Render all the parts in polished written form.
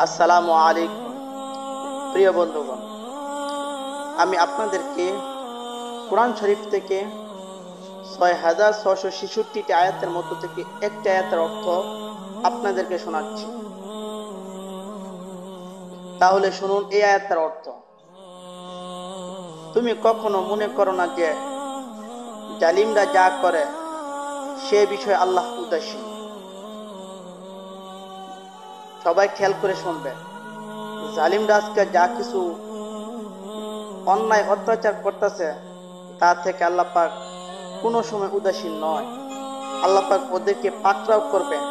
আসসালামু আলাইকুম প্রিয় বন্ধুগণ, আমি আপনাদেরকে কোরআন শরীফ থেকে ৬৬৬৬টি আয়াতের মধ্য থেকে একটি আয়াতের অর্থ আপনাদেরকে শোনাচ্ছি। তাহলে শুনুন এই আয়াতের অর্থ। তুমি কখনো মনে করো না যে জালিমরা যা করে সে বিষয়ে আল্লাহ উদাসীন। সবাই খেয়াল করে শুনবে। জালিমরা আজকে যা কিছু অন্যায় অত্যাচার করতেছে তা থেকে আল্লাহ পাক কোনো সময় উদাসীন নয়। আল্লাহ পাক ওদেরকে পাকড়াও করবেন,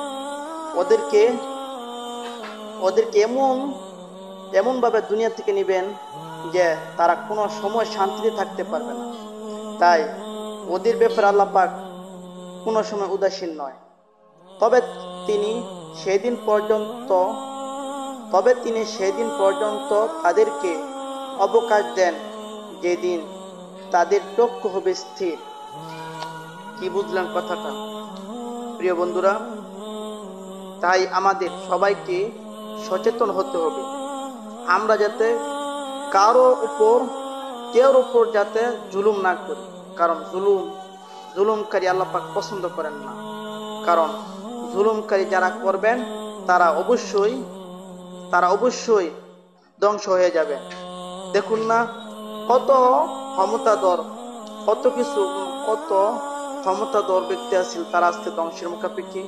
ওদেরকে ওদেরকে এমন ভাবে দুনিয়া থেকে নেবেন যে তারা কোনো সময় শান্তিতে থাকতে পারবে না। তাই ওদের ব্যাপারে আল্লাহ পাক কোনো সময় উদাসীন নয়। তবে তিনি সেদিন পর্যন্ত তাদেরকে অবকাশ দেন যেদিন তাদের চক্ষু হবে স্থির। কি বুঝলেন কথাটা প্রিয় বন্ধুরা? তাই আমাদের সবাইকে সচেতন হতে হবে, আমরা যাতে কেউর উপর যাতে জুলুম না করি। কারণ জুলুমকারী আল্লাহ পাক পছন্দ করেন না। কারণ জুলুমকারী যারা করবেন তারা অবশ্যই ধ্বংস হয়ে যাবে। দেখুন না, কত ক্ষমতাধর ব্যক্তি আছে, তারা আজকে ধ্বংসের মুখাপেক্ষী।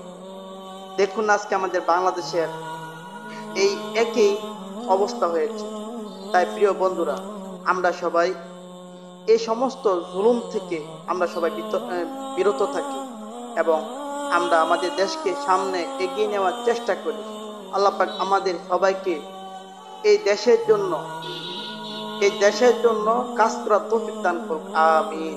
দেখুন না, আজকে আমাদের বাংলাদেশের এই একই অবস্থা হয়েছে। তাই প্রিয় বন্ধুরা, আমরা সবাই এই সমস্ত জুলুম থেকে আমরা সবাই বিরত থাকি এবং আমরা আমাদের দেশকে সামনে এগিয়ে নেওয়ার চেষ্টা করি। আল্লাহ পাক আমাদের সবাইকে এই দেশের জন্য কাজ করার তৌফিক দান করুক। আমিন।